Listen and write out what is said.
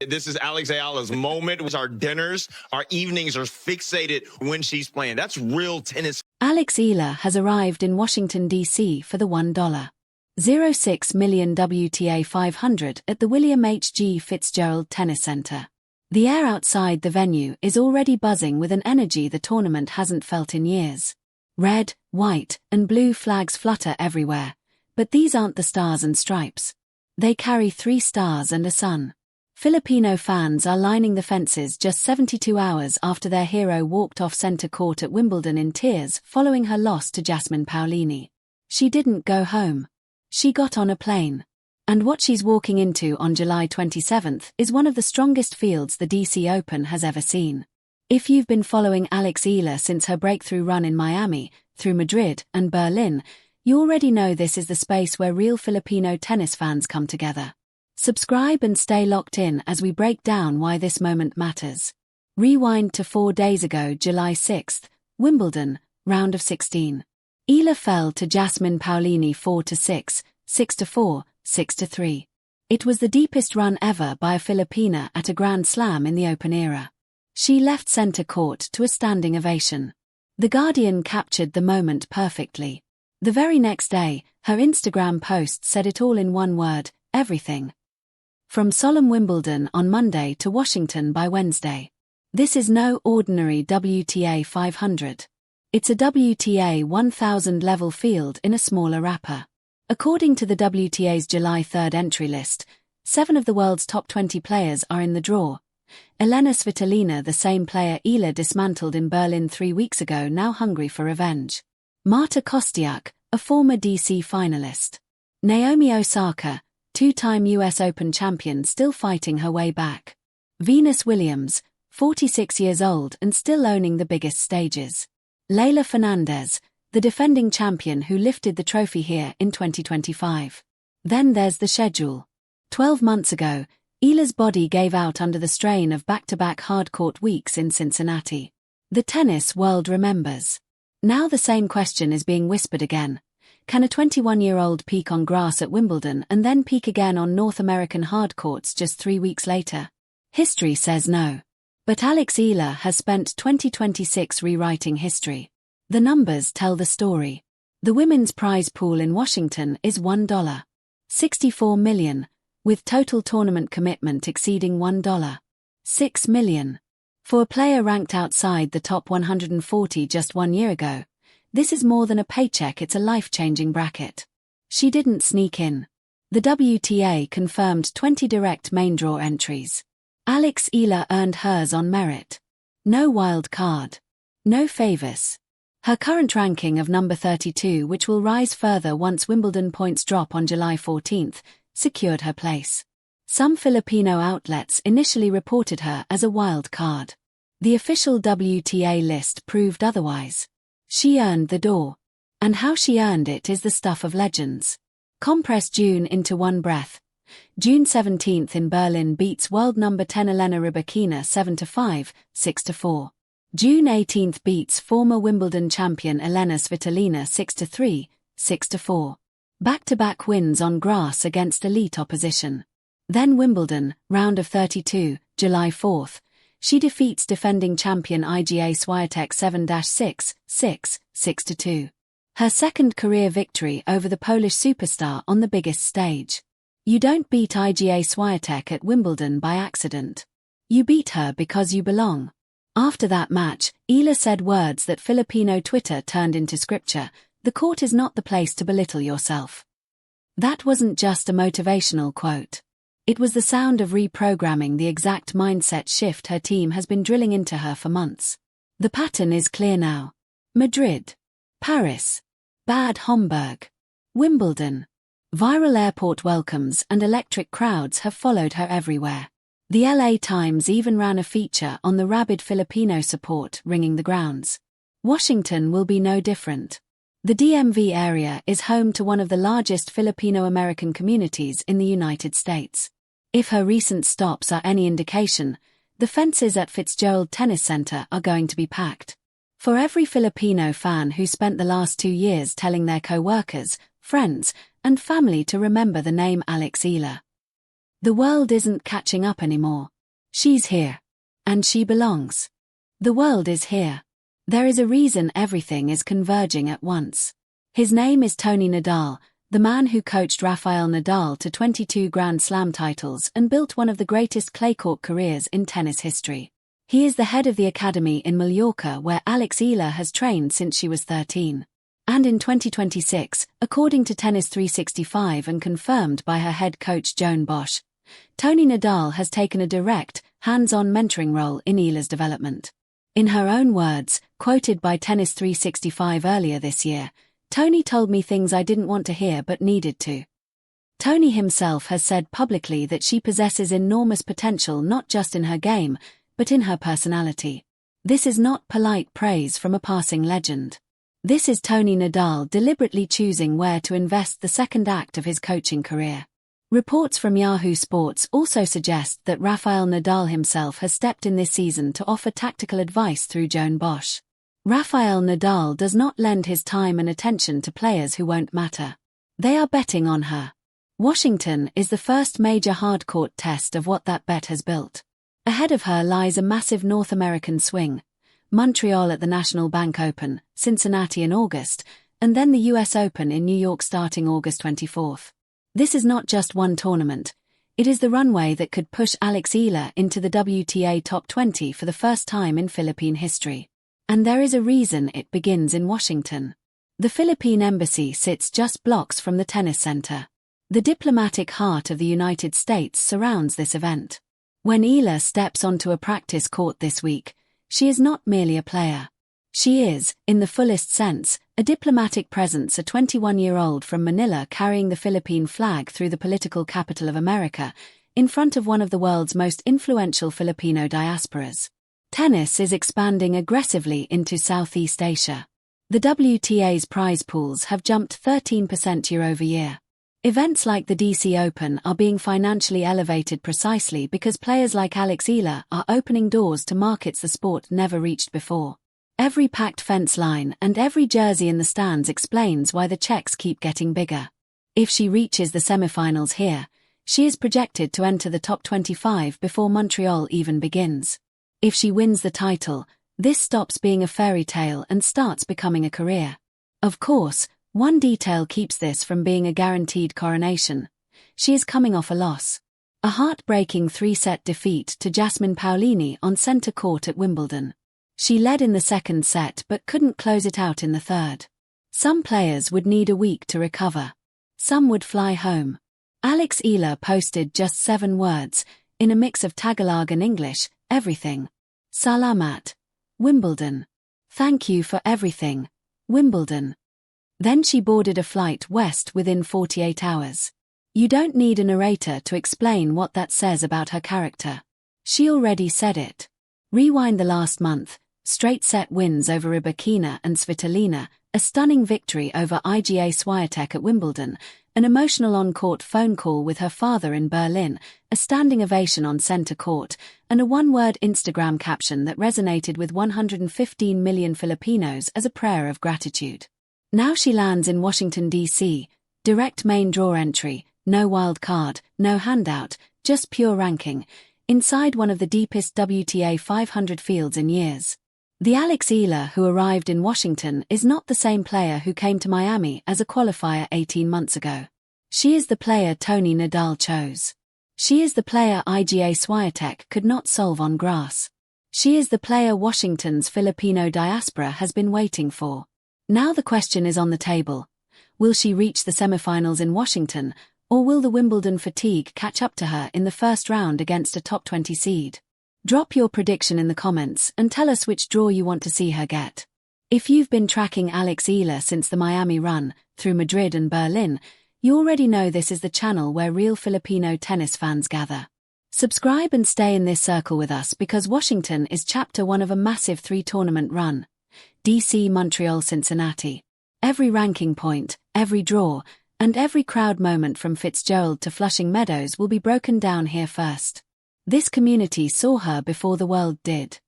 This is Alex Ayala's moment. Our dinners, our evenings are fixated when she's playing. That's real tennis. Alex Eala has arrived in Washington, D.C. for the $1.06 million WTA 500 at the William H. G. Fitzgerald Tennis Center. The air outside the venue is already buzzing with an energy the tournament hasn't felt in years. Red, white, and blue flags flutter everywhere, but these aren't the stars and stripes. They carry 3 stars and a sun. Filipino fans are lining the fences just 72 hours after their hero walked off center court at Wimbledon in tears following her loss to Jasmine Paolini. She didn't go home. She got on a plane. And what she's walking into on July 27th is one of the strongest fields the DC Open has ever seen. If you've been following Alex Eala since her breakthrough run in Miami, through Madrid and Berlin, you already know this is the space where real Filipino tennis fans come together. Subscribe and stay locked in as we break down why this moment matters. Rewind to 4 days ago, July 6th, Wimbledon, round of 16. Eala fell to Jasmine Paolini 4-6, 6-4, 6-3. It was the deepest run ever by a Filipina at a Grand Slam in the Open era. She left center court to a standing ovation. The Guardian captured the moment perfectly. The very next day, her Instagram post said it all in one word: everything. From solemn Wimbledon on Monday to Washington by Wednesday. This is no ordinary WTA 500. It's a WTA 1000 level field in a smaller wrapper. According to the WTA's July 3rd entry list, 7 of the world's top 20 players are in the draw. Elena Svitolina, the same player Eala dismantled in Berlin 3 weeks ago, now hungry for revenge. Marta Kostyuk, a former DC finalist. Naomi Osaka, 2-time US Open champion, still fighting her way back. Venus Williams, 46 years old and still owning the biggest stages. Leylah Fernandez, the defending champion who lifted the trophy here in 2025. Then there's the schedule. 12 months ago, Eala's body gave out under the strain of back-to-back hard-court weeks in Cincinnati. The tennis world remembers. Now the same question is being whispered again. Can a 21-year-old peak on grass at Wimbledon and then peak again on North American hard courts just 3 weeks later? History says no. But Alex Eala has spent 2026 rewriting history. The numbers tell the story. The women's prize pool in Washington is $1.64 million, with total tournament commitment exceeding $1.6 million. For a player ranked outside the top 140 just 1 year ago, this is more than a paycheck, it's a life-changing bracket. She didn't sneak in. The WTA confirmed 20 direct main draw entries. Alex Eala earned hers on merit. No wild card. No favors. Her current ranking of number 32, which will rise further once Wimbledon points drop on July 14th, secured her place. Some Filipino outlets initially reported her as a wild card. The official WTA list proved otherwise. She earned the door. And how she earned it is the stuff of legends. Compress June into one breath. June 17th in Berlin beats world number 10 Elena Rybakina 7-5, 6-4. June 18th beats former Wimbledon champion Elena Svitolina 6-3, 6-4. Back-to-back wins on grass against elite opposition. Then Wimbledon, round of 32, July 4th. She defeats defending champion Iga Swiatek 7-6, 6, 6-2. Her second career victory over the Polish superstar on the biggest stage. You don't beat Iga Swiatek at Wimbledon by accident. You beat her because you belong. After that match, Eala said words that Filipino Twitter turned into scripture: "The court is not the place to belittle yourself." That wasn't just a motivational quote. It was the sound of reprogramming the exact mindset shift her team has been drilling into her for months. The pattern is clear now. Madrid. Paris. Bad Homburg. Wimbledon. Viral airport welcomes and electric crowds have followed her everywhere. The LA Times even ran a feature on the rabid Filipino support ringing the grounds. Washington will be no different. The DMV area is home to one of the largest Filipino-American communities in the United States. If her recent stops are any indication, the fences at Fitzgerald Tennis Center are going to be packed. For every Filipino fan who spent the last 2 years telling their co-workers, friends, and family to remember the name Alex Eala. The world isn't catching up anymore. She's here. And she belongs. The world is here. There is a reason everything is converging at once. His name is Tony Nadal, the man who coached Rafael Nadal to 22 Grand Slam titles and built one of the greatest clay court careers in tennis history. He is the head of the academy in Mallorca where Alex Eala has trained since she was 13. And in 2026, according to Tennis 365 and confirmed by her head coach Joan Bosch, Tony Nadal has taken a direct, hands-on mentoring role in Eala's development. In her own words, quoted by Tennis 365 earlier this year, Tony told me things I didn't want to hear but needed to. Tony himself has said publicly that she possesses enormous potential not just in her game, but in her personality. This is not polite praise from a passing legend. This is Tony Nadal deliberately choosing where to invest the second act of his coaching career. Reports from Yahoo Sports also suggest that Rafael Nadal himself has stepped in this season to offer tactical advice through Joan Bosch. Rafael Nadal does not lend his time and attention to players who won't matter. They are betting on her. Washington is the first major hardcourt test of what that bet has built. Ahead of her lies a massive North American swing. Montreal at the National Bank Open, Cincinnati in August, and then the US Open in New York starting August 24th. This is not just one tournament. It is the runway that could push Alex Eala into the WTA Top 20 for the first time in Philippine history. And there is a reason it begins in Washington. The Philippine embassy sits just blocks from the tennis center. The diplomatic heart of the United States surrounds this event. When Eala steps onto a practice court this week, she is not merely a player. She is, in the fullest sense, a diplomatic presence, a 21-year-old from Manila carrying the Philippine flag through the political capital of America, in front of one of the world's most influential Filipino diasporas. Tennis is expanding aggressively into Southeast Asia. The WTA's prize pools have jumped 13% year-over-year. Events like the DC Open are being financially elevated precisely because players like Alex Eala are opening doors to markets the sport never reached before. Every packed fence line and every jersey in the stands explains why the checks keep getting bigger. If she reaches the semifinals here, she is projected to enter the top 25 before Montreal even begins. If she wins the title, this stops being a fairy tale and starts becoming a career. Of course, one detail keeps this from being a guaranteed coronation. She is coming off a loss. A heartbreaking 3-set defeat to Jasmine Paolini on centre court at Wimbledon. She led in the second set but couldn't close it out in the third. Some players would need a week to recover. Some would fly home. Alex Eala posted just 7 words, in a mix of Tagalog and English, everything. Salamat. Wimbledon. Thank you for everything. Wimbledon. Then she boarded a flight west within 48 hours. You don't need a narrator to explain what that says about her character. She already said it. Rewind the last month, straight set wins over Rybakina and Svitolina, a stunning victory over Iga Swiatek at Wimbledon, an emotional on-court phone call with her father in Berlin, a standing ovation on centre court, and a one-word Instagram caption that resonated with 115 million Filipinos as a prayer of gratitude. Now she lands in Washington, D.C., direct main draw entry, no wild card, no handout, just pure ranking, inside one of the deepest WTA 500 fields in years. The Alex Eala who arrived in Washington is not the same player who came to Miami as a qualifier 18 months ago. She is the player Tony Nadal chose. She is the player Iga Swiatek could not solve on grass. She is the player Washington's Filipino diaspora has been waiting for. Now the question is on the table. Will she reach the semifinals in Washington, or will the Wimbledon fatigue catch up to her in the first round against a top 20 seed? Drop your prediction in the comments and tell us which draw you want to see her get. If you've been tracking Alex Eala since the Miami run, through Madrid and Berlin, you already know this is the channel where real Filipino tennis fans gather. Subscribe and stay in this circle with us because Washington is chapter 1 of a massive 3-tournament run. DC, Montreal, Cincinnati. Every ranking point, every draw, and every crowd moment from Fitzgerald to Flushing Meadows will be broken down here first. This community saw her before the world did.